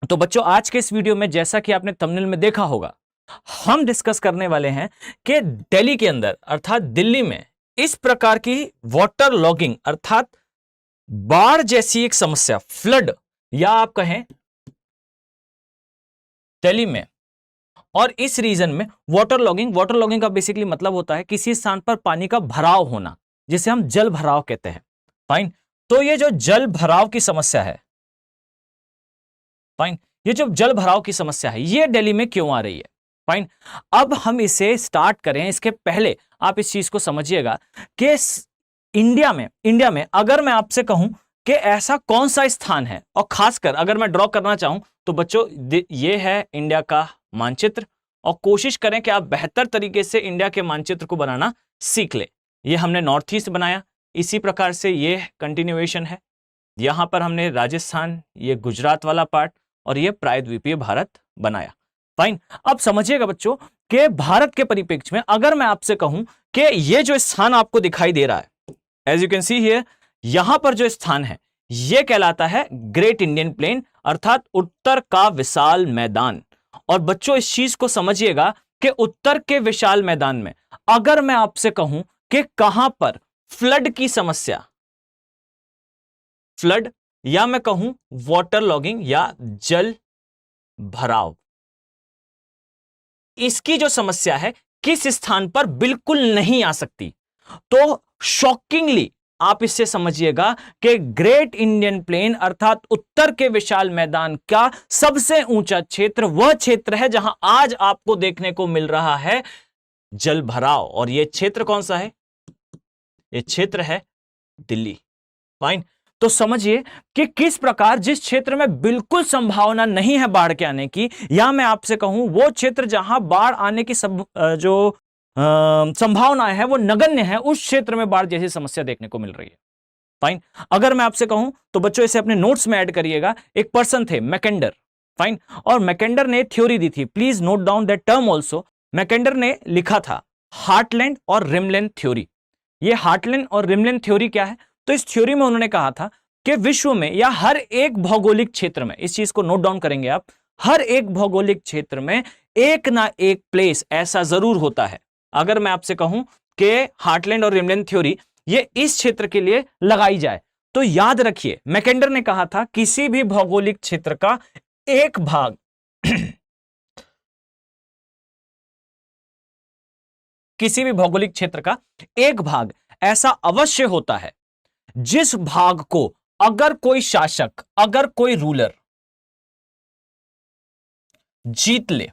तो बच्चों आज के इस वीडियो में जैसा कि आपने थंबनेल में देखा होगा, हम डिस्कस करने वाले हैं कि दिल्ली के अंदर अर्थात दिल्ली में इस प्रकार की वाटर लॉगिंग अर्थात बाढ़ जैसी एक समस्या, फ्लड या आप कहें दिल्ली में और इस रीजन में वाटर लॉगिंग का बेसिकली मतलब होता है किसी स्थान पर पानी का भराव होना, जिसे हम जल भराव कहते हैं। फाइन। तो ये जो जल भराव की समस्या है, फाइन, ये जो जल भराव की समस्या है ये दिल्ली में क्यों आ रही है? फाइन। अब हम इसे स्टार्ट करें, इसके पहले आप इस चीज को समझिएगा कि इंडिया में अगर मैं आपसे कहूं कि ऐसा कौन सा स्थान है, और खासकर अगर मैं ड्रॉ करना चाहूं तो बच्चों ये है इंडिया का मानचित्र, और कोशिश करें कि आप बेहतर तरीके से इंडिया के मानचित्र को बनाना सीख ले। ये हमने नॉर्थ ईस्ट बनाया, इसी प्रकार से ये कंटिन्यूएशन है। यहां पर हमने राजस्थान, ये गुजरात वाला पार्ट और ये प्रायद्वीपीय भारत बनाया। फाइन। अब समझिएगा बच्चों कि भारत के परिप्रेक्ष्य में अगर मैं आपसे कहूं कि ये जो स्थान आपको दिखाई दे रहा है, as you can see here, यहां पर जो स्थान है ये कहलाता है ग्रेट इंडियन प्लेन अर्थात उत्तर का विशाल मैदान। और बच्चों इस चीज को समझिएगा कि उत्तर के विशाल मैदान में अगर मैं आपसे कहूं कि कहां पर फ्लड की समस्या, फ्लड या मैं कहूं वाटर लॉगिंग या जल भराव, इसकी जो समस्या है किस स्थान पर बिल्कुल नहीं आ सकती, तो शॉकिंगली आप इससे समझिएगा कि ग्रेट इंडियन प्लेन अर्थात उत्तर के विशाल मैदान का सबसे ऊंचा क्षेत्र वह क्षेत्र है जहां आज आपको देखने को मिल रहा है जल भराव। और यह क्षेत्र कौन सा है? यह क्षेत्र है दिल्ली। फाइन। तो समझिए कि किस प्रकार जिस क्षेत्र में बिल्कुल संभावना नहीं है बाढ़ के आने की, या मैं आपसे कहूं वो क्षेत्र जहां बाढ़ आने की जो संभावनाएं है वो नगण्य है, उस क्षेत्र में बाढ़ जैसी समस्या देखने को मिल रही है। फाइन। अगर मैं आपसे कहूं तो बच्चों इसे अपने नोट्स में ऐड करिएगा। एक पर्सन थे मैकेंडर। फाइन। और मैकेंडर ने थ्योरी दी थी, please note down that term also. मैकेंडर ने लिखा था हार्टलैंड और रिमलैंड थ्योरी। ये हार्टलैंड और रिमलैंड थ्योरी क्या है? तो इस थ्योरी में उन्होंने कहा था कि विश्व में या हर एक भौगोलिक क्षेत्र में, इस चीज को नोट डाउन करेंगे आप, हर एक भौगोलिक क्षेत्र में एक ना एक प्लेस ऐसा जरूर होता है। अगर मैं आपसे कहूं कि हार्टलैंड और रिमलैंड थ्योरी ये इस क्षेत्र के लिए लगाई जाए, तो याद रखिए मैकेंडर ने कहा था किसी भी भौगोलिक क्षेत्र का एक भाग किसी भी भौगोलिक क्षेत्र का एक भाग ऐसा अवश्य होता है जिस भाग को अगर कोई शासक, अगर कोई रूलर जीत ले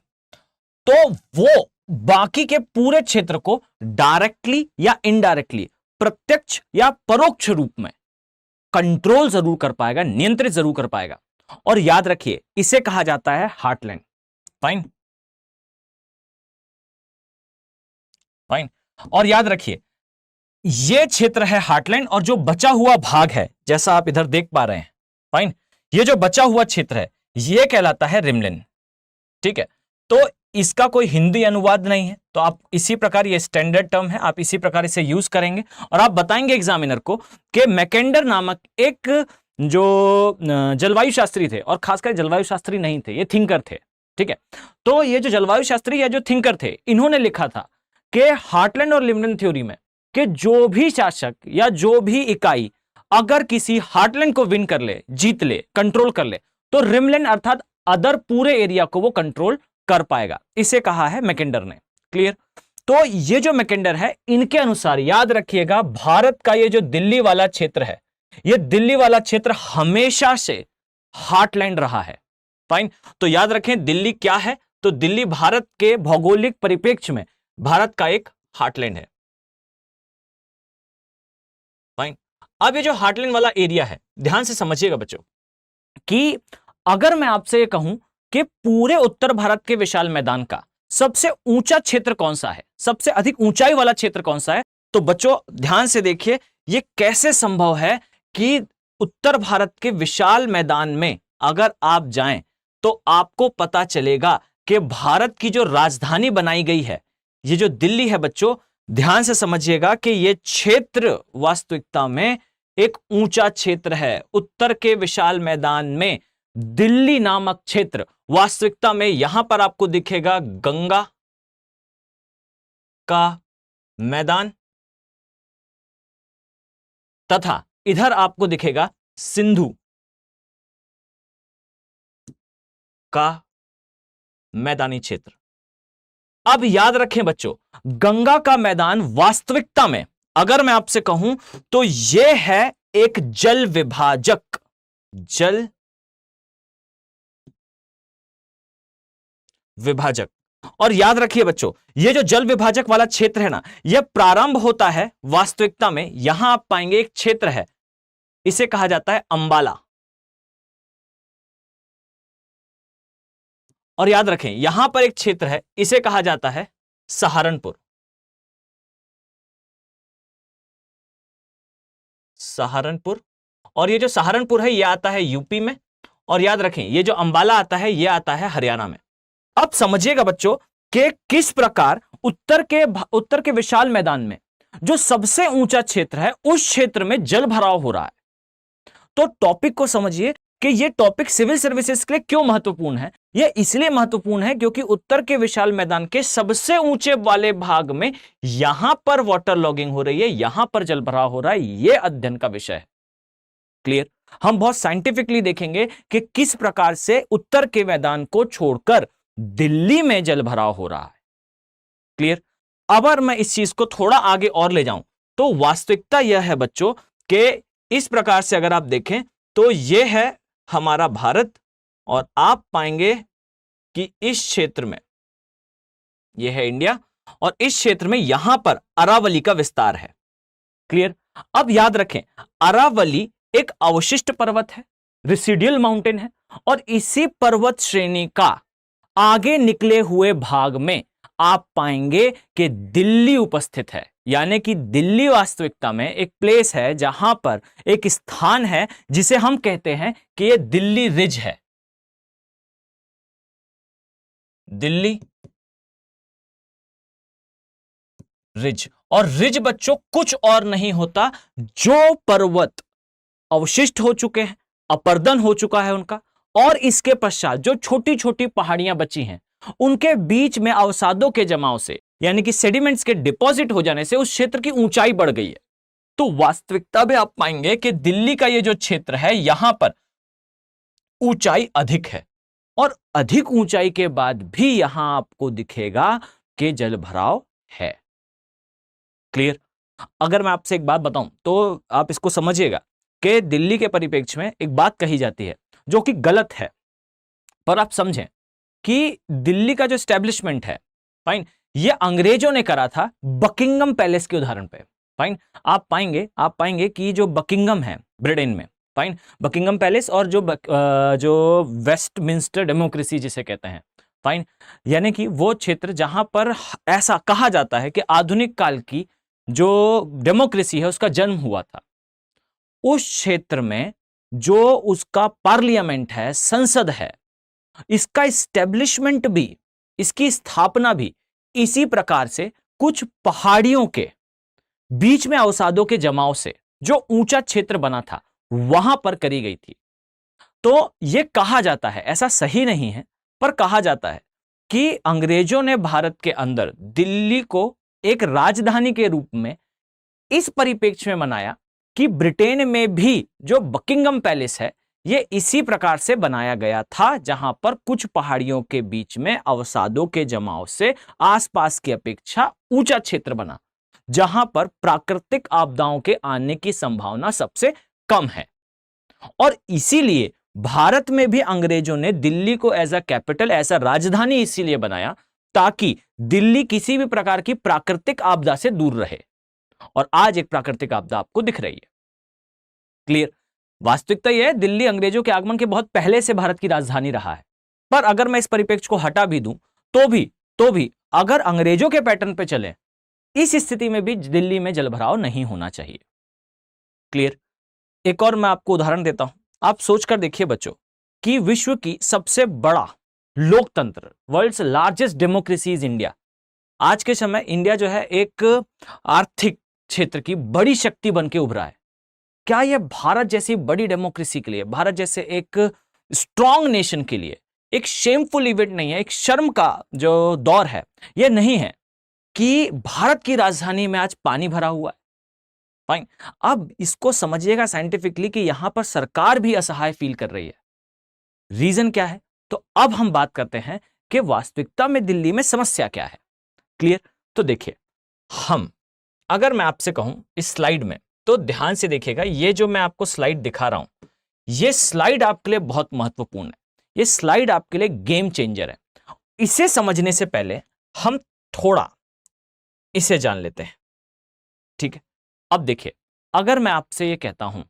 तो वो बाकी के पूरे क्षेत्र को डायरेक्टली या इनडायरेक्टली, प्रत्यक्ष या परोक्ष रूप में कंट्रोल जरूर कर पाएगा, नियंत्रित जरूर कर पाएगा। और याद रखिए इसे कहा जाता है हार्टलैंड। फाइन। फाइन। और याद रखिए यह क्षेत्र है हार्टलैंड, और जो बचा हुआ भाग है जैसा आप इधर देख पा रहे हैं, फाइन, ये जो बचा हुआ क्षेत्र है यह कहलाता है रिमलैंड। ठीक है। तो इसका कोई हिंदी अनुवाद नहीं है, तो आप इसी प्रकार, ये स्टैंडर्ड टर्म है, आप इसी प्रकार इसे यूज करेंगे और आप बताएंगे एग्जामिनर को कि मैकेंडर नामक एक जो जलवायु शास्त्री थे, और खासकर जलवायु शास्त्री नहीं थे, ये थिंकर थे। ठीक है। तो ये जो जलवायु शास्त्री या जो थिंकर थे, इन्होंने लिखा था कि हार्टलैंड और रिमलैंड थ्योरी में कि जो भी शासक या जो भी इकाई अगर किसी हार्टलैंड को विन कर ले, जीत ले, कंट्रोल कर ले, तो रिमलैंड अर्थात अदर पूरे एरिया को वो कंट्रोल कर पाएगा। इसे कहा है मैकेंडर ने। क्लियर? तो ये जो मैकेंडर है, इनके अनुसार याद रखिएगा भारत का ये जो दिल्ली वाला क्षेत्र है, ये दिल्ली वाला क्षेत्र हमेशा से हार्टलैंड रहा है। फाइन। तो याद रखें दिल्ली क्या है, तो दिल्ली भारत के भौगोलिक परिप्रेक्ष्य में भारत का एक हार्टलैंड है। फाइन। अब ये जो हार्टलैंड वाला एरिया है, ध्यान से समझिएगा बच्चों कि अगर मैं आपसे ये कहूं कि पूरे उत्तर भारत के विशाल मैदान का सबसे ऊंचा क्षेत्र कौन सा है, सबसे अधिक ऊंचाई वाला क्षेत्र कौन सा है, तो बच्चों ध्यान से देखिए ये कैसे संभव है कि उत्तर भारत के विशाल मैदान में अगर आप जाएं तो आपको पता चलेगा कि भारत की जो राजधानी बनाई गई है, ये जो दिल्ली है बच्चों, ध्यान से समझिएगा कि ये क्षेत्र वास्तविकता में एक ऊंचा क्षेत्र है। उत्तर के विशाल मैदान में दिल्ली नामक क्षेत्र वास्तविकता में यहां पर आपको दिखेगा गंगा का मैदान तथा इधर आपको दिखेगा सिंधु का मैदानी क्षेत्र। अब याद रखें बच्चों, गंगा का मैदान वास्तविकता में अगर मैं आपसे कहूं तो यह है एक जल विभाजक, जल विभाजक। और याद रखिए बच्चों, यह जो जल विभाजक वाला क्षेत्र है ना, यह प्रारंभ होता है वास्तविकता में, यहां आप पाएंगे एक क्षेत्र है, इसे कहा जाता है अंबाला। और याद रखें यहां पर एक क्षेत्र है, इसे कहा जाता है सहारनपुर। सहारनपुर, और ये जो सहारनपुर है ये आता है यूपी में, और याद रखें ये जो अंबाला आता है ये आता है हरियाणा में। अब समझिएगा बच्चों कि किस प्रकार उत्तर के विशाल मैदान में जो सबसे ऊंचा क्षेत्र है उस क्षेत्र में जल भराव हो रहा है। तो टॉपिक को समझिए कि यह टॉपिक सिविल सर्विसेज के लिए क्यों महत्वपूर्ण है। यह इसलिए महत्वपूर्ण है क्योंकि उत्तर के विशाल मैदान के सबसे ऊंचे वाले भाग में यहां पर वाटर लॉगिंग हो रही है, यहां पर जल भराव हो रहा है, यह अध्ययन का विषय है। क्लियर? हम बहुत साइंटिफिकली देखेंगे कि किस प्रकार से उत्तर के मैदान को छोड़कर दिल्ली में जल भराव हो रहा है। क्लियर? अगर मैं इस चीज को थोड़ा आगे और ले जाऊं तो वास्तविकता यह है बच्चों कि इस प्रकार से अगर आप देखें तो यह है हमारा भारत, और आप पाएंगे कि इस क्षेत्र में यह है इंडिया, और इस क्षेत्र में यहां पर अरावली का विस्तार है। क्लियर? अब याद रखें अरावली एक अवशिष्ट पर्वत है, रेसिडुअल माउंटेन है, और इसी पर्वत श्रेणी का आगे निकले हुए भाग में आप पाएंगे कि दिल्ली उपस्थित है। यानी कि दिल्ली वास्तविकता में एक प्लेस है जहां पर एक स्थान है जिसे हम कहते हैं कि यह दिल्ली रिज है। दिल्ली रिज, और रिज बच्चों कुछ और नहीं होता, जो पर्वत अवशिष्ट हो चुके हैं, अपर्दन हो चुका है उनका, और इसके पश्चात जो छोटी छोटी पहाड़ियां बची हैं उनके बीच में अवसादों के जमाव से यानी कि सेडिमेंट्स के डिपॉजिट हो जाने से उस क्षेत्र की ऊंचाई बढ़ गई है। तो वास्तविकता में आप पाएंगे कि दिल्ली का ये जो क्षेत्र है यहां पर ऊंचाई अधिक है, और अधिक ऊंचाई के बाद भी यहां आपको दिखेगा कि जल भराव है। क्लियर? अगर मैं आपसे एक बात बताऊं तो आप इसको समझिएगा कि दिल्ली के परिप्रेक्ष्य में एक बात कही जाती है जो कि गलत है, पर आप समझें कि दिल्ली का जो एस्टेब्लिशमेंट है, फाइन, ये अंग्रेजों ने करा था बकिंगम पैलेस के उदाहरण पे। फाइन, आप पाएंगे कि जो बकिंगम है ब्रिटेन में, फाइन, बकिंगम पैलेस, और जो वेस्टमिंस्टर डेमोक्रेसी जिसे कहते हैं, फाइन, यानी कि वो क्षेत्र जहां पर ऐसा कहा जाता है कि आधुनिक काल की जो डेमोक्रेसी है उसका जन्म हुआ था। उस क्षेत्र में जो उसका पार्लियामेंट है, संसद है, इसका एस्टेब्लिशमेंट भी, इसकी स्थापना भी इसी प्रकार से कुछ पहाड़ियों के बीच में अवसादों के जमाव से जो ऊंचा क्षेत्र बना था वहां पर करी गई थी। तो यह कहा जाता है, ऐसा सही नहीं है, पर कहा जाता है कि अंग्रेजों ने भारत के अंदर दिल्ली को एक राजधानी के रूप में इस परिप्रेक्ष्य में बनाया कि ब्रिटेन में भी जो बकिंगम पैलेस है ये इसी प्रकार से बनाया गया था, जहां पर कुछ पहाड़ियों के बीच में अवसादों के जमाव से आसपास की अपेक्षा ऊंचा क्षेत्र बना, जहां पर प्राकृतिक आपदाओं के आने की संभावना सबसे कम है। और इसीलिए भारत में भी अंग्रेजों ने दिल्ली को एज अ कैपिटल, ऐसा राजधानी इसीलिए बनाया ताकि दिल्ली किसी भी प्रकार की प्राकृतिक आपदा से दूर रहे, और आज एक प्राकृतिक आपदा आपको दिख रही है। क्लियर? वास्तविकता यह है दिल्ली अंग्रेजों के आगमन के बहुत पहले से भारत की राजधानी रहा है, पर अगर मैं इस परिप्रेक्ष्य को हटा भी दूं तो भी अगर अंग्रेजों के पैटर्न पे चले, इस स्थिति में भी दिल्ली में जलभराव नहीं होना चाहिए। क्लियर? एक और मैं आपको उदाहरण देता हूं, आप सोचकर देखिए बच्चों कि विश्व की सबसे बड़ा लोकतंत्र, world's largest democracy is India. आज के समय इंडिया जो है एक आर्थिक क्षेत्र की बड़ी शक्ति बन के उभरा है। क्या यह भारत जैसी बड़ी डेमोक्रेसी के लिए, भारत जैसे एक स्ट्रॉन्ग नेशन के लिए एक शेमफुल इवेंट नहीं है, एक शर्म का जो दौर है यह नहीं है कि भारत की राजधानी में आज पानी भरा हुआ है। फाइन, अब इसको समझिएगा साइंटिफिकली कि यहां पर सरकार भी असहाय फील कर रही है। रीजन क्या है? तो अब हम बात करते हैं कि वास्तविकता में दिल्ली में समस्या क्या है। क्लियर? तो देखिए, अगर मैं आपसे कहूं इस स्लाइड में, तो ध्यान से देखिएगा, ये जो मैं आपको स्लाइड दिखा रहा हूं, ये स्लाइड आपके लिए बहुत महत्वपूर्ण है। ये स्लाइड आपके लिए गेम चेंजर है। इसे समझने से पहले हम थोड़ा इसे जान लेते हैं। ठीक है, अब देखिए, अगर मैं आपसे ये कहता हूं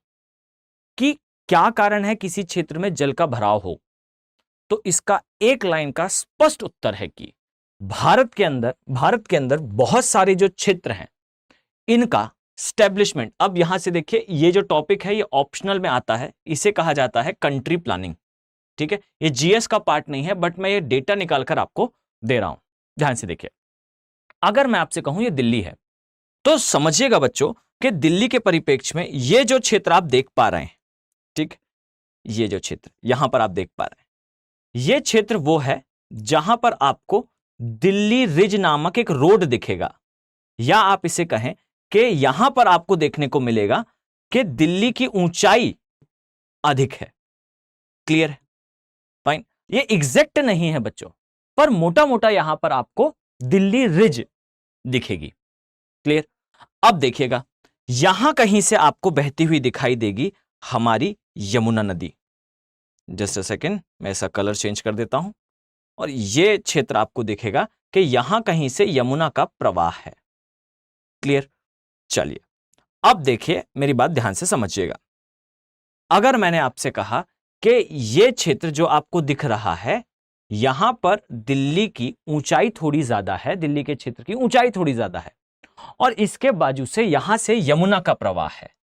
कि क्या कारण है किसी क्षेत्र में जल का भराव हो, तो इसका एक लाइन का स्पष्ट उत्तर है कि भारत के अंदर बहुत सारे जो क्षेत्र हैं इनका स्टैब्लिशमेंट। अब यहां से देखिए, ये जो टॉपिक है ये ऑप्शनल में आता है, इसे कहा जाता है कंट्री प्लानिंग। ठीक है, ये जीएस का पार्ट नहीं है, बट मैं ये डेटा निकालकर आपको दे रहा हूं। ध्यान से देखिए, अगर मैं आपसे कहूं ये दिल्ली है, तो समझिएगा बच्चों कि दिल्ली के परिप्रेक्ष्य में ये जो क्षेत्र आप देख पा रहे हैं, ठीक, ये जो क्षेत्र यहां पर आप देख पा रहे हैं, ये क्षेत्र वो है जहां पर आपको दिल्ली रिज नामक एक रोड दिखेगा, या आप इसे कहें कि यहां पर आपको देखने को मिलेगा कि दिल्ली की ऊंचाई अधिक है। क्लियर है? फाइन, ये एग्जैक्ट नहीं है बच्चों, पर मोटा मोटा यहां पर आपको दिल्ली रिज दिखेगी। क्लियर? अब देखिएगा, यहां कहीं से आपको बहती हुई दिखाई देगी हमारी यमुना नदी। जस्ट अ सेकेंड, मैं ऐसा कलर चेंज कर देता हूं, और यह क्षेत्र आपको दिखेगा कि यहां कहीं से यमुना का प्रवाह है। क्लियर? चलिए, अब देखिए, मेरी बात ध्यान से समझिएगा। अगर मैंने आपसे कहा कि यह क्षेत्र जो आपको दिख रहा है, यहां पर दिल्ली की ऊंचाई थोड़ी ज्यादा है, दिल्ली के क्षेत्र की ऊंचाई थोड़ी ज्यादा है, और इसके बाजू से यहां से यमुना का प्रवाह है।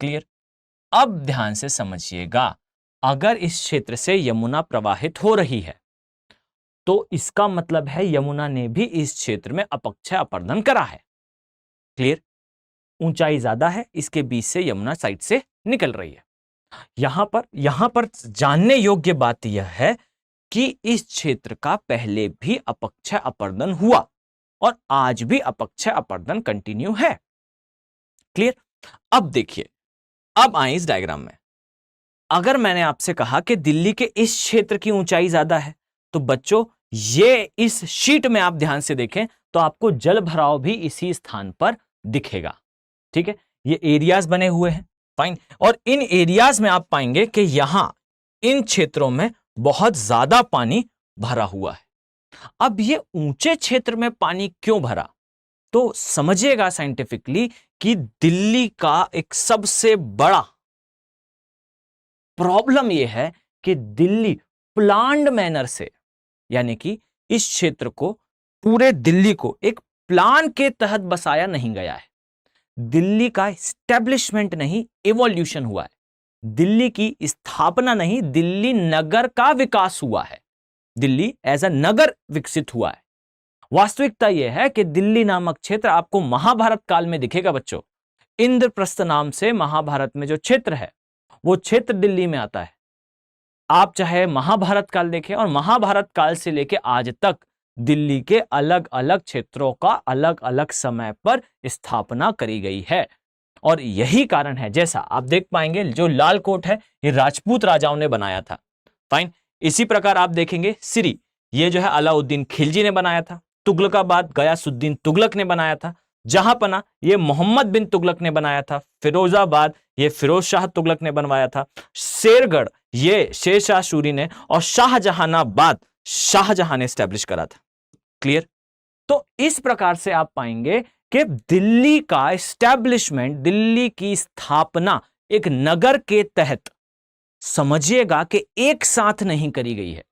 क्लियर? अब ध्यान से समझिएगा, अगर इस क्षेत्र से यमुना प्रवाहित हो रही है, तो इसका मतलब है यमुना ने भी इस क्षेत्र में अपक्षय अपरदन करा है। क्लियर? ऊंचाई ज्यादा है, इसके बीच से यमुना साइड से निकल रही है। यहां पर जानने योग्य बात यह है कि इस क्षेत्र का पहले भी अपक्षय अपरदन हुआ, और आज भी अपक्षय अपरदन कंटिन्यू है। क्लियर? अब देखिए, अब आए इस डायग्राम में। अगर मैंने आपसे कहा कि दिल्ली के इस क्षेत्र की ऊंचाई ज्यादा है, तो बच्चों ये इस शीट में आप ध्यान से देखें तो आपको जल भराव भी इसी स्थान पर दिखेगा। ठीक है, ये एरियाज बने हुए हैं। फाइन, और इन एरियाज में आप पाएंगे कि यहां इन क्षेत्रों में बहुत ज्यादा पानी भरा हुआ है। अब ये ऊंचे क्षेत्र में पानी क्यों भरा, तो समझिएगा साइंटिफिकली कि दिल्ली का एक सबसे बड़ा प्रॉब्लम यह है कि दिल्ली प्लान्ड मैनर से, यानी कि इस क्षेत्र को, पूरे दिल्ली को एक प्लान के तहत बसाया नहीं गया है। दिल्ली का एस्टेब्लिशमेंट नहीं, इवोल्यूशन हुआ है। दिल्ली की स्थापना नहीं, दिल्ली नगर का विकास हुआ है। दिल्ली एज अ नगर विकसित हुआ है। वास्तविकता यह है कि दिल्ली नामक क्षेत्र आपको महाभारत काल में दिखेगा बच्चों। इंद्रप्रस्थ नाम से महाभारत में जो क्षेत्र है, वो क्षेत्र दिल्ली में आता है। आप चाहे महाभारत काल देखें, और महाभारत काल से लेकर आज तक दिल्ली के अलग अलग क्षेत्रों का अलग अलग समय पर स्थापना करी गई है। और यही कारण है, जैसा आप देख पाएंगे, जो लाल कोट है ये राजपूत राजाओं ने बनाया था। फाइन, इसी प्रकार आप देखेंगे सिरी, ये जो है अलाउद्दीन खिलजी ने बनाया था। तुगलकाबाद गयासुद्दीन तुगलक ने बनाया था। जहांपना ये मोहम्मद बिन तुगलक ने बनाया था। फिरोजाबाद ये फिरोज शाह तुगलक ने बनवाया था। शेरगढ़ ये शेरशाह सूरी ने, और शाहजहानाबाद शाहजहां ने स्टैब्लिश करा था। क्लियर? तो इस प्रकार से आप पाएंगे कि दिल्ली का एस्टैब्लिशमेंट, दिल्ली की स्थापना एक नगर के तहत, समझिएगा कि एक साथ नहीं करी गई है।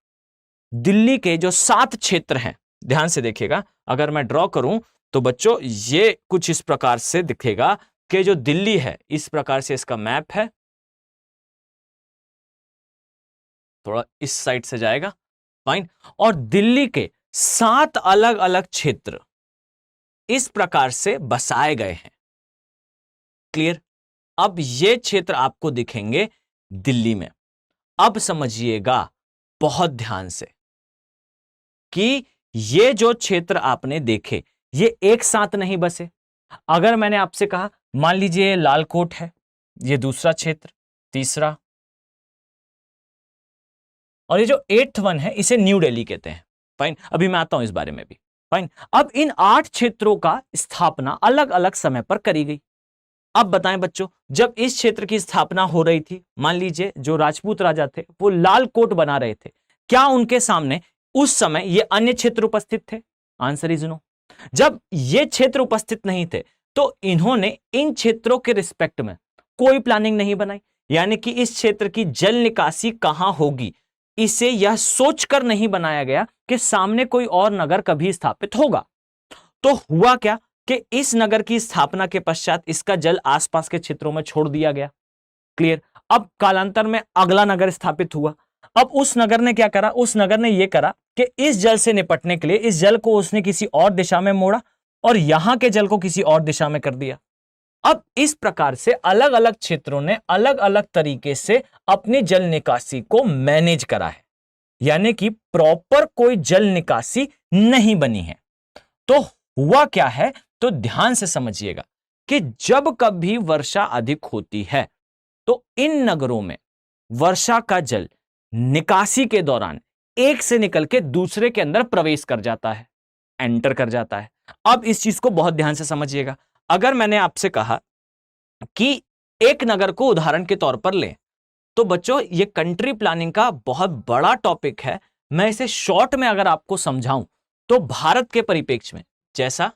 दिल्ली के जो 7 क्षेत्र हैं, ध्यान से देखिएगा, अगर मैं ड्रॉ करूं तो बच्चों ये कुछ इस प्रकार से दिखेगा कि जो दिल्ली है, इस प्रकार से इसका मैप है, थोड़ा इस साइड से जाएगा। फाइन, और दिल्ली के 7 अलग अलग क्षेत्र इस प्रकार से बसाए गए हैं। क्लियर? अब ये क्षेत्र आपको दिखेंगे दिल्ली में। अब समझिएगा बहुत ध्यान से कि ये जो क्षेत्र आपने देखे ये एक साथ नहीं बसे। अगर मैंने आपसे कहा मान लीजिए लालकोट है, ये दूसरा क्षेत्र, तीसरा, और ये जो 8th वन है इसे न्यू दिल्ली कहते हैं। फाइन, अभी मैं आता हूं इस बारे में भी। फाइन, अब इन 8 क्षेत्रों का स्थापना अलग अलग समय पर करी गई। अब बताएं बच्चों, जब इस क्षेत्र की स्थापना हो रही थी, मान लीजिए जो राजपूत राजा थे वो लाल कोट बना रहे थे, क्या उनके सामने उस समय ये अन्य क्षेत्र उपस्थित थे? Answer is no. जब ये क्षेत्र उपस्थित नहीं थे तो इन्होंने इन क्षेत्रों के रिस्पेक्ट में कोई प्लानिंग नहीं बनाई, यानी कि इस क्षेत्र की जल निकासी कहां होगी इसे यह सोचकर नहीं बनाया गया कि सामने कोई और नगर कभी स्थापित होगा। तो हुआ क्या कि इस नगर की स्थापना के पश्चात इसका जल आसपास के क्षेत्रों में छोड़ दिया गया। क्लियर। अब कालांतर में अगला नगर स्थापित हुआ। अब उस नगर ने क्या करा? उस नगर ने यह करा कि इस जल से निपटने के लिए इस जल को उसने किसी और दिशा में मोड़ा और यहां के जल को किसी और दिशा में कर दिया। अब इस प्रकार से अलग अलग क्षेत्रों ने अलग अलग तरीके से अपनी जल निकासी को मैनेज करा है, यानी कि प्रॉपर कोई जल निकासी नहीं बनी है। तो हुआ क्या है, तो ध्यान से समझिएगा कि जब कभी वर्षा अधिक होती है तो इन नगरों में वर्षा का जल निकासी के दौरान एक से निकल के दूसरे के अंदर प्रवेश कर जाता है, एंटर कर जाता है। अब इस चीज को बहुत ध्यान से समझिएगा। अगर मैंने आपसे कहा कि एक नगर को उदाहरण के तौर पर लें, तो बच्चों ये कंट्री प्लानिंग का बहुत बड़ा टॉपिक है। मैं इसे शॉर्ट में अगर आपको समझाऊं तो भारत के परिप्रेक्ष्य में जैसा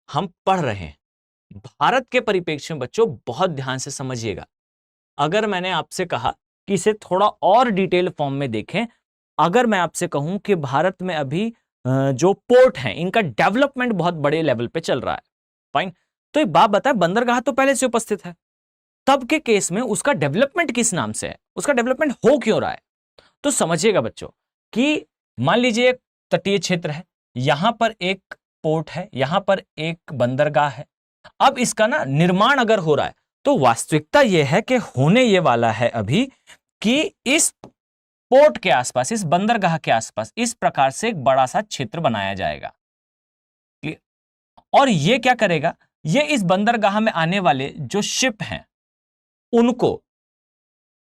हम पढ़ रहे हैं, भारत के परिप्रेक्ष्य में बच्चों बहुत ध्यान से समझिएगा। अगर मैंने आपसे कहा कि इसे थोड़ा और डिटेल फॉर्म में देखें, अगर मैं आपसे कहूं कि भारत में अभी जो पोर्ट हैं इनका डेवलपमेंट बहुत बड़े लेवल पे चल रहा है, फाइन, तो एक बात बताए, बंदरगाह तो पहले से उपस्थित है, तब के केस में उसका डेवलपमेंट किस नाम से है, उसका डेवलपमेंट हो क्यों रहा है? तो समझिएगा बच्चों कि मान लीजिए एक तटीय क्षेत्र है, यहां पर एक पोर्ट है, यहां पर एक बंदरगाह है। अब इसका ना निर्माण अगर हो रहा है तो वास्तविकता यह है कि होने ये वाला है अभी कि इस पोर्ट के आसपास, इस बंदरगाह के आसपास इस प्रकार से एक बड़ा सा क्षेत्र बनाया जाएगा। और ये क्या करेगा, ये इस बंदरगाह में आने वाले जो शिप हैं उनको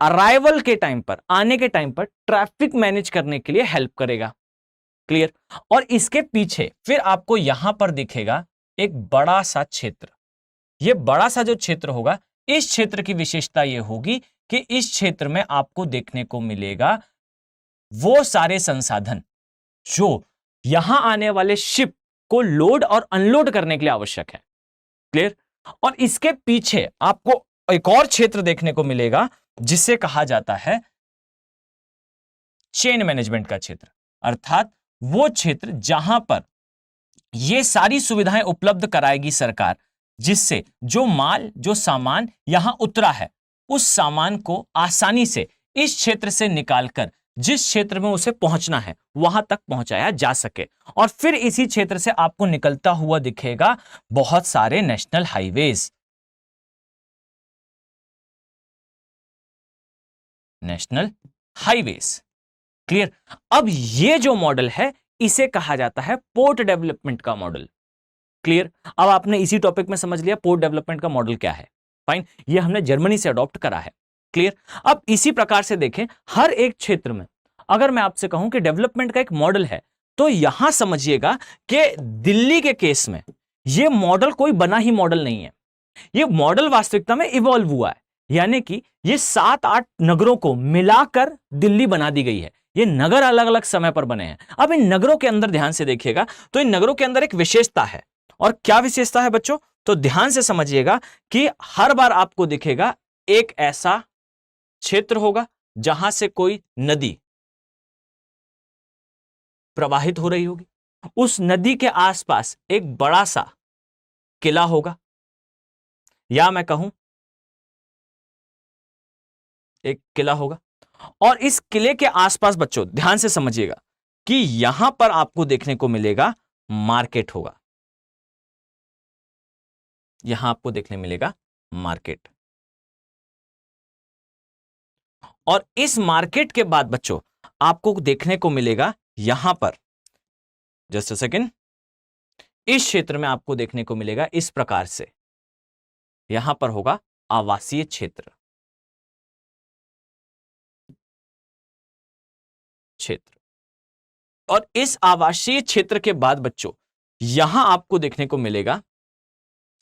अराइवल के टाइम पर, आने के टाइम पर ट्रैफिक मैनेज करने के लिए हेल्प करेगा। क्लियर। और इसके पीछे फिर आपको यहां पर दिखेगा एक बड़ा सा क्षेत्र। यह बड़ा सा जो क्षेत्र होगा, इस क्षेत्र की विशेषता यह होगी कि इस क्षेत्र में आपको देखने को मिलेगा वो सारे संसाधन जो यहां आने वाले शिप को लोड और अनलोड करने के लिए आवश्यक है। क्लियर। और इसके पीछे आपको एक और क्षेत्र देखने को मिलेगा जिसे कहा जाता है चेन मैनेजमेंट का क्षेत्र, अर्थात वो क्षेत्र जहां पर ये सारी सुविधाएं उपलब्ध कराएगी सरकार, जिससे जो माल, जो सामान यहां उतरा है उस सामान को आसानी से इस क्षेत्र से निकालकर जिस क्षेत्र में उसे पहुंचना है वहां तक पहुंचाया जा सके। और फिर इसी क्षेत्र से आपको निकलता हुआ दिखेगा बहुत सारे national highways, national highways. Clear. अब ये जो मॉडल है इसे कहा जाता है पोर्ट डेवलपमेंट का मॉडल। क्लियर। अब आपने इसी टॉपिक में समझ लिया पोर्ट डेवलपमेंट का मॉडल क्या है। फाइन, ये हमने जर्मनी से अडॉप्ट करा है। क्लियर। अब इसी प्रकार से देखें, हर एक क्षेत्र में अगर मैं आपसे कहूं कि डेवलपमेंट का एक मॉडल है, तो यहां समझिएगा कि दिल्ली के केस में यह मॉडल कोई बना ही मॉडल नहीं है, यह मॉडल वास्तविकता में इवॉल्व हुआ है, यानी कि ये 7-8 नगरों को मिलाकर दिल्ली बना दी गई है। ये नगर अलग अलग समय पर बने हैं। अब इन नगरों के अंदर ध्यान से देखिएगा तो इन नगरों के अंदर एक विशेषता है। और क्या विशेषता है बच्चों? तो ध्यान से समझिएगा कि हर बार आपको दिखेगा एक ऐसा क्षेत्र होगा जहां से कोई नदी प्रवाहित हो रही होगी, उस नदी के आसपास एक बड़ा सा किला होगा, या मैं कहूं एक किला होगा। और इस किले के आसपास बच्चों ध्यान से समझिएगा कि यहां पर आपको देखने को मिलेगा मार्केट होगा। यहां आपको देखने मिलेगा मार्केट। और इस मार्केट के बाद बच्चों आपको देखने को मिलेगा यहां पर, जस्ट अ सेकेंड, इस क्षेत्र में आपको देखने को मिलेगा इस प्रकार से, यहां पर होगा आवासीय क्षेत्र। और इस आवासीय क्षेत्र के बाद बच्चों यहां आपको देखने को मिलेगा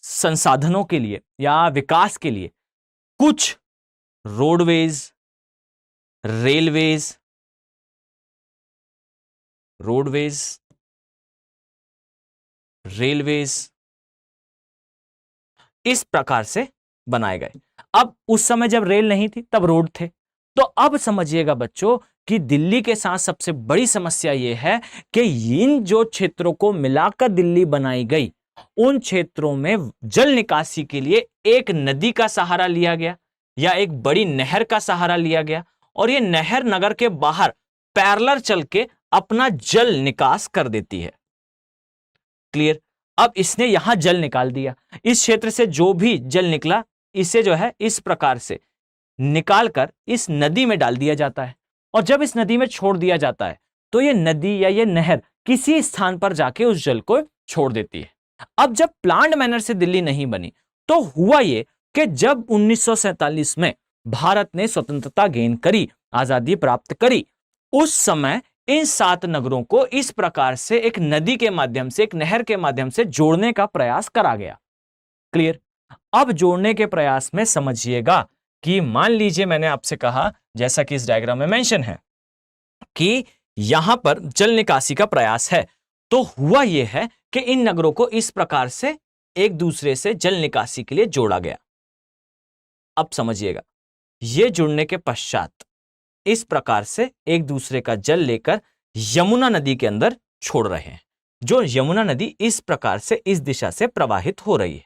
संसाधनों के लिए या विकास के लिए कुछ रोडवेज, रेलवेज, इस प्रकार से बनाए गए। अब उस समय जब रेल नहीं थी तब रोड थे। तो अब समझिएगा बच्चों कि दिल्ली के साथ सबसे बड़ी समस्या यह है कि इन जो क्षेत्रों को मिलाकर दिल्ली बनाई गई, उन क्षेत्रों में जल निकासी के लिए एक नदी का सहारा लिया गया या एक बड़ी नहर का सहारा लिया गया, और यह नहर नगर के बाहर पैरेलल चल के अपना जल निकास कर देती है। क्लियर? अब इसने यहां जल निकाल दिया, इस क्षेत्र से जो भी जल निकला इसे जो है इस प्रकार से निकालकर इस नदी में डाल दिया जाता है, और जब इस नदी में छोड़ दिया जाता है तो ये नदी या ये नहर किसी स्थान पर जाके उस जल को छोड़ देती है। अब जब प्लांट मैनर से दिल्ली नहीं बनी तो हुआ ये कि जब 1947 में भारत ने स्वतंत्रता गेन करी, आजादी प्राप्त करी, उस समय इन 7 नगरों को इस प्रकार से एक नदी के माध्यम से, एक नहर के माध्यम से जोड़ने का प्रयास करा गया। क्लियर? अब जोड़ने के प्रयास में समझिएगा कि मान लीजिए मैंने आपसे कहा, जैसा कि इस डायग्राम में मेंशन है, कि यहां पर जल निकासी का प्रयास है, तो हुआ यह है कि इन नगरों को इस प्रकार से एक दूसरे से जल निकासी के लिए जोड़ा गया। अब समझिएगा, यह जुड़ने के पश्चात इस प्रकार से एक दूसरे का जल लेकर यमुना नदी के अंदर छोड़ रहे हैं, जो यमुना नदी इस प्रकार से इस दिशा से प्रवाहित हो रही है।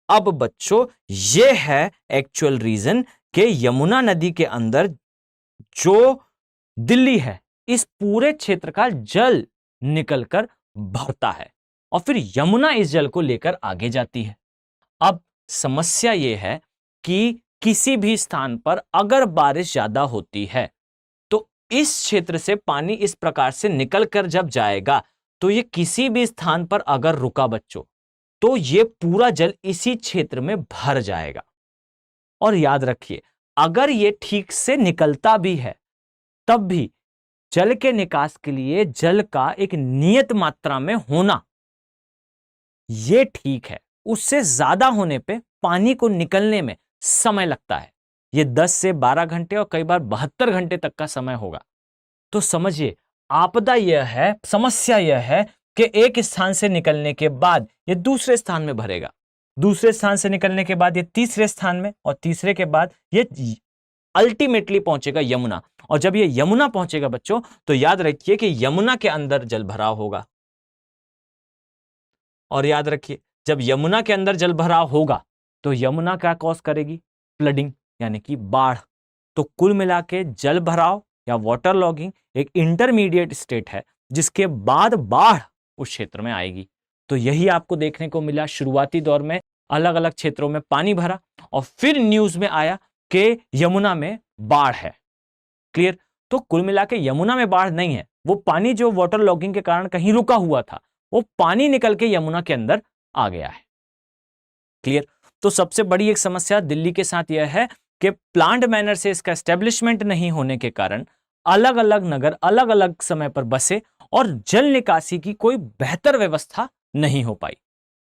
अब बच्चों यह है एक्चुअल रीजन कि यमुना नदी के अंदर जो दिल्ली है, इस पूरे क्षेत्र का जल निकलकर भरता है और फिर यमुना इस जल को लेकर आगे जाती है। अब समस्या यह है कि किसी भी स्थान पर अगर बारिश ज्यादा होती है तो इस क्षेत्र से पानी इस प्रकार से निकलकर जब जाएगा तो ये किसी भी स्थान पर अगर रुका बच्चों तो ये पूरा जल इसी क्षेत्र में भर जाएगा। और याद रखिए, अगर ये ठीक से निकलता भी है तब भी जल के निकास के लिए जल का एक नियत मात्रा में होना ये ठीक है, उससे ज्यादा होने पे पानी को निकलने में समय लगता है। ये 10 से 12 घंटे और कई बार 72 घंटे तक का समय होगा। तो समझिए, आपदा यह है, समस्या यह है कि एक स्थान से निकलने के बाद ये दूसरे स्थान में भरेगा, दूसरे स्थान से निकलने के बाद ये तीसरे स्थान में, और तीसरे के बाद ये अल्टीमेटली पहुंचेगा यमुना। और जब ये यमुना पहुंचेगा बच्चों तो याद रखिए कि यमुना के अंदर जल भराव होगा। और याद रखिए, जब यमुना के अंदर जल भराव होगा तो यमुना क्या कॉज करेगी? फ्लडिंग, यानी कि बाढ़। तो कुल मिला के जल भराव या वाटर लॉगिंग एक इंटरमीडिएट स्टेट है जिसके बाद बाढ़ उस क्षेत्र में आएगी। तो यही आपको देखने को मिला। शुरुआती दौर में अलग अलग क्षेत्रों में पानी भरा और फिर न्यूज में आया कि यमुना में बाढ़ है। क्लियर? तो कुल मिला के यमुना में बाढ़ नहीं है, वो पानी जो वाटर लॉगिंग के कारण कहीं रुका हुआ था वो पानी निकल के यमुना के अंदर आ गया है। क्लियर? तो सबसे बड़ी एक समस्या दिल्ली के साथ यह है कि प्लांट मैनर से इसका एस्टेब्लिशमेंट नहीं होने के कारण अलग अलग नगर अलग अलग समय पर बसे और जल निकासी की कोई बेहतर व्यवस्था नहीं हो पाई।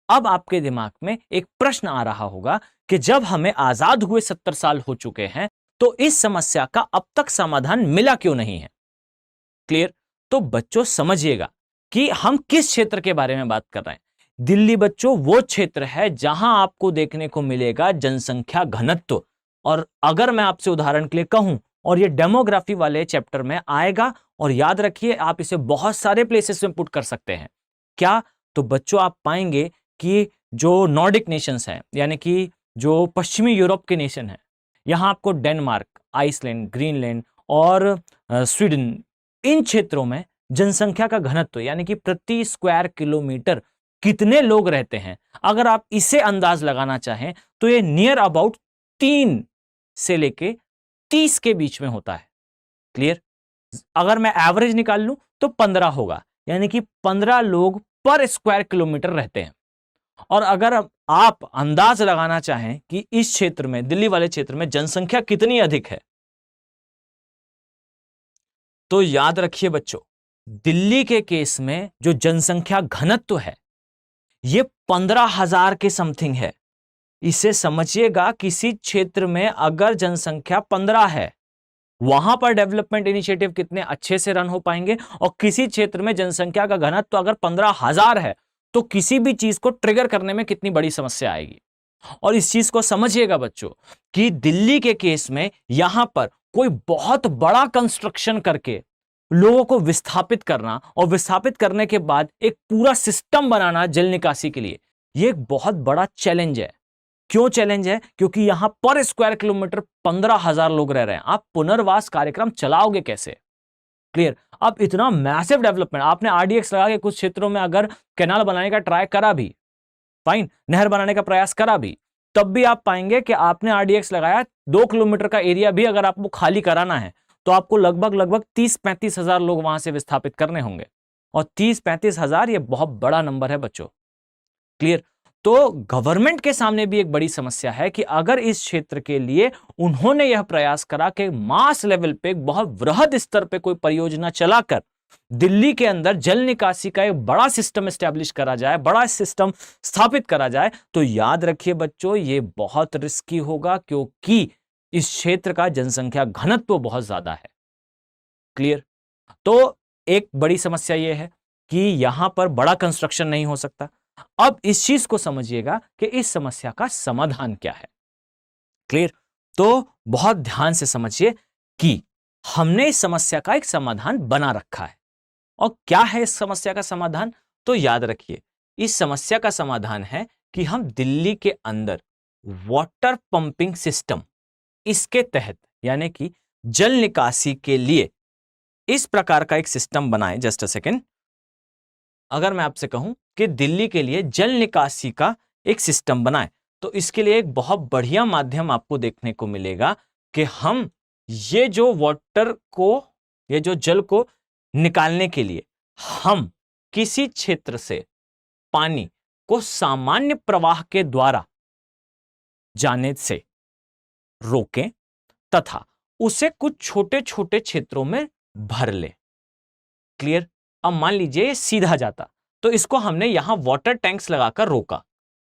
अब आपके दिमाग में एक प्रश्न आ रहा होगा कि जब हमें आजाद हुए 70 साल हो चुके हैं तो इस समस्या का अब तक समाधान मिला क्यों नहीं है? क्लियर? तो बच्चों समझिएगा कि हम किस क्षेत्र के बारे में बात कर रहे हैं। दिल्ली बच्चों वो क्षेत्र है जहां आपको देखने को मिलेगा जनसंख्या घनत्व। और अगर मैं आपसे उदाहरण के लिए कहूं, और ये डेमोग्राफी वाले चैप्टर में आएगा, और याद रखिए आप इसे बहुत सारे प्लेसेस में पुट कर सकते हैं। क्या? तो बच्चों आप पाएंगे कि जो नॉर्डिक नेशंस हैं, यानी कि जो पश्चिमी यूरोप के नेशन हैं, यहां आपको डेनमार्क, आइसलैंड, ग्रीनलैंड और स्वीडन, इन क्षेत्रों में जनसंख्या का घनत्व यानी कि प्रति स्क्वायर किलोमीटर कितने लोग रहते हैं, अगर आप इसे अंदाज लगाना चाहें तो ये नियर अबाउट 3 से लेके 30 के बीच में होता है। क्लियर? अगर मैं एवरेज निकाल लूं तो 15 होगा, यानी कि 15 लोग पर स्क्वायर किलोमीटर रहते हैं। और अगर आप अंदाज लगाना चाहें कि इस क्षेत्र में, दिल्ली वाले क्षेत्र में जनसंख्या कितनी अधिक है, तो याद रखिए बच्चों, दिल्ली के केस में जो जनसंख्या घनत्व है ये 15,000 के समथिंग है। इसे समझिएगा, किसी क्षेत्र में अगर जनसंख्या 15 है, वहां पर डेवलपमेंट इनिशिएटिव कितने अच्छे से रन हो पाएंगे, और किसी क्षेत्र में जनसंख्या का घनत्व अगर 15,000 है तो किसी भी चीज को ट्रिगर करने में कितनी बड़ी समस्या आएगी। और इस चीज को समझिएगा बच्चों कि दिल्ली के केस में यहां पर कोई बहुत बड़ा कंस्ट्रक्शन करके लोगों को विस्थापित करना और विस्थापित करने के बाद एक पूरा सिस्टम बनाना जल निकासी के लिए, यह एक बहुत बड़ा चैलेंज है। क्यों चैलेंज है? क्योंकि यहां पर स्क्वायर किलोमीटर 15,000 लोग रह रहे हैं। आप पुनर्वास कार्यक्रम चलाओगे कैसे? क्लियर? अब इतना मैसिव डेवलपमेंट, आपने आरडीएक्स लगा के कुछ क्षेत्रों में अगर कैनाल बनाने का ट्राई करा भी, फाइन, नहर बनाने का प्रयास करा भी, तब भी आप पाएंगे कि आपने आरडीएक्स लगाया, 2 किलोमीटर का एरिया भी अगर आपको खाली कराना है तो आपको लगभग 30-35 हजार लोग वहां से विस्थापित करने होंगे। और 30-35 हजार ये बहुत बड़ा नंबर है बच्चों। क्लियर? तो गवर्नमेंट के सामने भी एक बड़ी समस्या है कि अगर इस क्षेत्र के लिए उन्होंने यह प्रयास करा कि मास लेवल पे, बहुत वृहद स्तर पे कोई परियोजना चलाकर दिल्ली के अंदर जल निकासी का एक बड़ा सिस्टम एस्टेब्लिश करा जाए, बड़ा सिस्टम स्थापित करा जाए, तो याद रखिए बच्चों, यह बहुत रिस्की होगा, क्योंकि इस क्षेत्र का जनसंख्या घनत्व बहुत ज्यादा है। क्लियर? तो एक बड़ी समस्या यह है कि यहां पर बड़ा कंस्ट्रक्शन नहीं हो सकता। अब इस चीज को समझिएगा कि इस समस्या का समाधान क्या है। क्लियर? तो बहुत ध्यान से समझिए कि हमने इस समस्या का एक समाधान बना रखा है। और क्या है इस समस्या का समाधान? तो याद रखिए, इस समस्या का समाधान है कि हम दिल्ली के अंदर वाटर पंपिंग सिस्टम, इसके तहत यानी कि जल निकासी के लिए इस प्रकार का एक सिस्टम बनाएं। जस्ट अ सेकेंड, अगर मैं आपसे कहूं कि दिल्ली के लिए जल निकासी का एक सिस्टम बनाएं, तो इसके लिए एक बहुत बढ़िया माध्यम आपको देखने को मिलेगा कि हम ये जो वाटर को, ये जो जल को निकालने के लिए हम किसी क्षेत्र से पानी को सामान्य प्रवाह के द्वारा जाने से रोकें तथा उसे कुछ छोटे छोटे क्षेत्रों में भर ले। क्लियर? अब मान लीजिए ये सीधा जाता, तो इसको हमने यहां वाटर टैंक्स लगाकर रोका,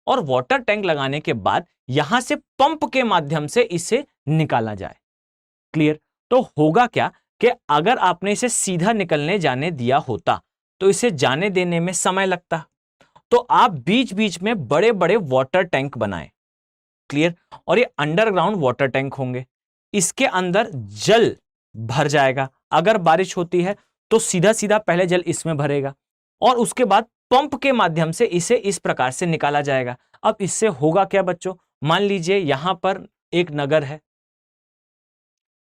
और वाटर टैंक लगाने के बाद यहां से पंप के माध्यम से इसे निकाला जाए। क्लियर? तो होगा क्या कि अगर आपने इसे सीधा निकलने जाने दिया होता तो इसे जाने देने में समय लगता, तो आप बीच बीच में बड़े बड़े वाटर टैंक बनाएं। क्लियर? और ये अंडरग्राउंड वाटर टैंक होंगे, इसके अंदर जल भर जाएगा। अगर बारिश होती है तो सीधा सीधा पहले जल इसमें भरेगा, और उसके बाद पंप के माध्यम से इसे इस प्रकार से निकाला जाएगा। अब इससे होगा क्या बच्चों? मान लीजिए यहां पर एक नगर है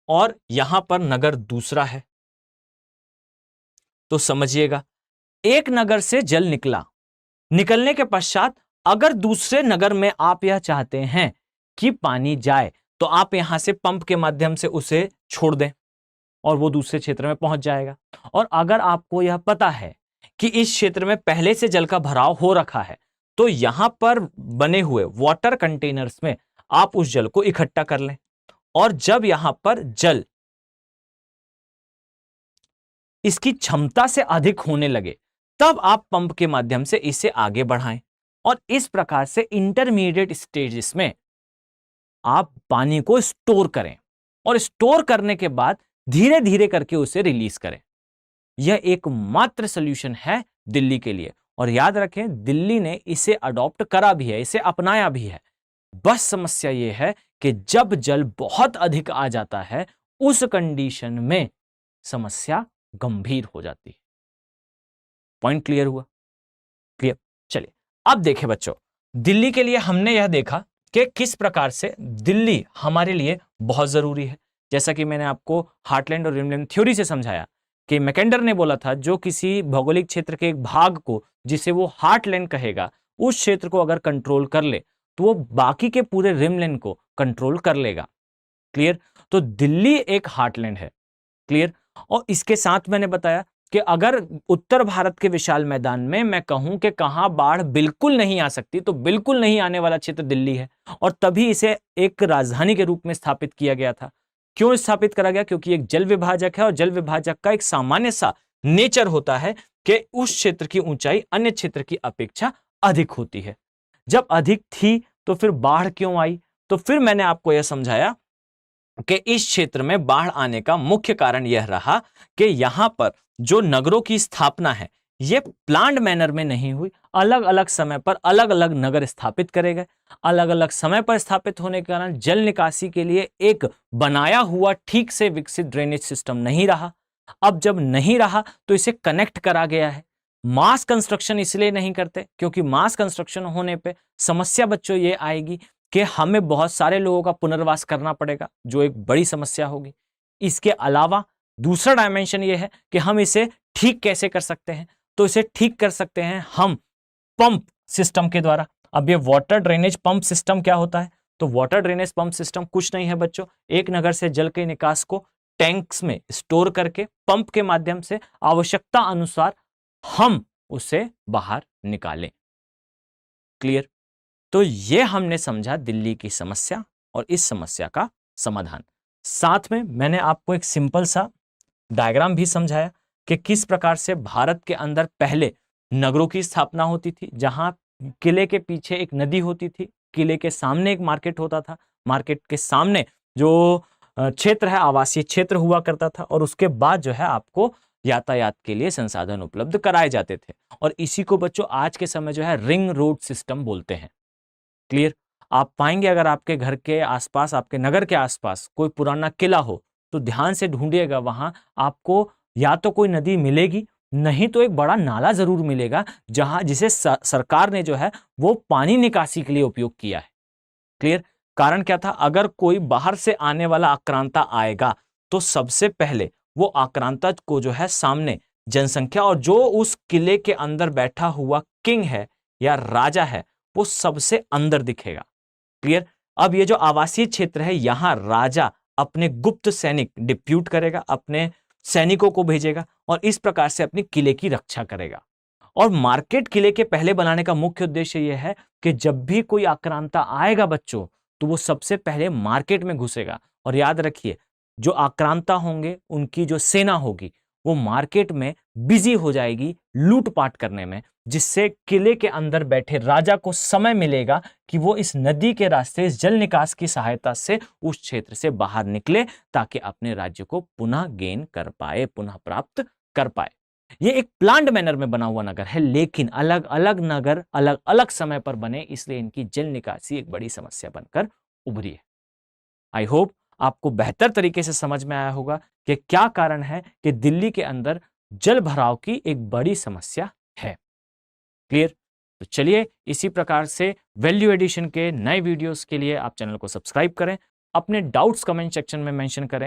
और यहां पर नगर दूसरा है, तो समझिएगा, एक नगर से जल निकला, निकलने के पश्चात अगर दूसरे नगर में आप यह चाहते हैं कि पानी जाए, तो आप यहां से पंप के माध्यम से उसे छोड़ दें और वो दूसरे क्षेत्र में पहुंच जाएगा। और अगर आपको यह पता है कि इस क्षेत्र में पहले से जल का भराव हो रखा है, तो यहां पर बने हुए वाटर कंटेनर्स में आप उस जल को इकट्ठा कर लें, और जब यहां पर जल इसकी क्षमता से अधिक होने लगे, तब आप पंप के माध्यम से इसे आगे बढ़ाएं, और इस प्रकार से इंटरमीडिएट स्टेजेस में आप पानी को स्टोर करें, और स्टोर करने के बाद धीरे धीरे करके उसे रिलीज करें। यह एकमात्र सॉल्यूशन है दिल्ली के लिए, और याद रखें, दिल्ली ने इसे अडॉप्ट करा भी है, इसे अपनाया भी है। बस समस्या यह है कि जब जल बहुत अधिक आ जाता है, उस कंडीशन में समस्या गंभीर हो जाती है। पॉइंट क्लियर हुआ? क्लियर? चलिए अब देखें बच्चों, दिल्ली के लिए हमने यह देखा कि किस प्रकार से दिल्ली हमारे लिए बहुत जरूरी है। जैसा कि मैंने आपको हार्टलैंड और रिमलैंड थ्योरी से समझाया कि मैकेंडर ने बोला था जो किसी भौगोलिक क्षेत्र के एक भाग को जिसे वो हार्टलैंड कहेगा, उस क्षेत्र को अगर कंट्रोल कर ले तो वो बाकी के पूरे रिमलैंड को कंट्रोल कर लेगा। क्लियर? तो दिल्ली एक हार्टलैंड है। क्लियर? और इसके साथ मैंने बताया कि अगर उत्तर भारत के विशाल मैदान में मैं कहूं कि कहां बाढ़ बिल्कुल नहीं आ सकती, तो बिल्कुल नहीं आने वाला क्षेत्र दिल्ली है, और तभी इसे एक राजधानी के रूप में स्थापित किया गया था। क्यों स्थापित करा गया? क्योंकि एक जल विभाजक है, और जल विभाजक का एक सामान्य सा नेचर होता है कि उस क्षेत्र की ऊंचाई अन्य क्षेत्र की अपेक्षा अधिक होती है। जब अधिक थी तो फिर बाढ़ क्यों आई? तो फिर मैंने आपको यह समझाया कि इस क्षेत्र में बाढ़ आने का मुख्य कारण यह रहा कि यहां पर जो नगरों की स्थापना है ये प्लान्ड मैनर में नहीं हुई। अलग अलग समय पर अलग अलग नगर स्थापित करे गए। अलग अलग समय पर स्थापित होने के कारण जल निकासी के लिए एक बनाया हुआ ठीक से विकसित ड्रेनेज सिस्टम नहीं रहा। अब जब नहीं रहा तो इसे कनेक्ट करा गया है। मास कंस्ट्रक्शन इसलिए नहीं करते क्योंकि मास कंस्ट्रक्शन होने पे समस्या बच्चों ये आएगी कि हमें बहुत सारे लोगों का पुनर्वास करना पड़ेगा, जो एक बड़ी समस्या होगी। इसके अलावा दूसरा डायमेंशन ये है कि हम इसे ठीक कैसे कर सकते हैं? तो इसे ठीक कर सकते हैं हम पंप सिस्टम के द्वारा। अब ये वाटर ड्रेनेज पंप सिस्टम क्या होता है? तो वाटर ड्रेनेज पंप सिस्टम कुछ नहीं है बच्चों, एक नगर से जल के निकास को टैंक्स में स्टोर करके पंप के माध्यम से आवश्यकता अनुसार हम उसे बाहर निकालें। क्लियर? तो ये हमने समझा दिल्ली की समस्या और इस समस्या का समाधान। साथ में मैंने आपको एक सिंपल सा डायग्राम भी समझाया कि किस प्रकार से भारत के अंदर पहले नगरों की स्थापना होती थी, जहां किले के पीछे एक नदी होती थी, किले के सामने एक मार्केट होता था, मार्केट के सामने जो क्षेत्र है आवासीय क्षेत्र हुआ करता था, और उसके बाद जो है आपको यातायात के लिए संसाधन उपलब्ध कराए जाते थे। और इसी को बच्चों आज के समय जो है रिंग रोड सिस्टम बोलते हैं। क्लियर? आप पाएंगे अगर आपके घर के आसपास, आपके नगर के आसपास कोई पुराना किला हो तो ध्यान से ढूंढिएगा, वहां आपको या तो कोई नदी मिलेगी, नहीं तो एक बड़ा नाला जरूर मिलेगा जहां जिसे सरकार ने जो है वो पानी निकासी के लिए उपयोग किया है। क्लियर? कारण क्या था? अगर कोई बाहर से आने वाला आक्रांता आएगा तो सबसे पहले वो आक्रांता को जो है सामने जनसंख्या और जो उस किले के अंदर बैठा हुआ किंग है या राजा है वो सबसे अंदर दिखेगा। क्लियर? अब ये जो आवासीय क्षेत्र है यहां राजा अपने गुप्त सैनिक डिप्यूट करेगा, अपने सैनिकों को भेजेगा और इस प्रकार से अपने किले की रक्षा करेगा। और मार्केट किले के पहले बनाने का मुख्य उद्देश्य यह है कि जब भी कोई आक्रांता आएगा बच्चों तो वो सबसे पहले मार्केट में घुसेगा। और याद रखिए जो आक्रांता होंगे उनकी जो सेना होगी वो मार्केट में बिजी हो जाएगी लूटपाट करने में, जिससे किले के अंदर बैठे राजा को समय मिलेगा कि वो इस नदी के रास्ते, इस जल निकास की सहायता से उस क्षेत्र से बाहर निकले ताकि अपने राज्य को पुनः गेन कर पाए, पुनः प्राप्त कर पाए। ये एक प्लान्ड मैनर में बना हुआ नगर है, लेकिन अलग अलग नगर अलग अलग समय पर बने, इसलिए इनकी जल निकासी एक बड़ी समस्या बनकर उभरी है। आई होप आपको बेहतर तरीके से समझ में आया होगा कि क्या कारण है कि दिल्ली के अंदर जल भराव की एक बड़ी समस्या है। क्लियर? तो चलिए इसी प्रकार से वैल्यू एडिशन के नए वीडियोस के लिए आप चैनल को सब्सक्राइब करें, अपने डाउट्स कमेंट सेक्शन में मेंशन करें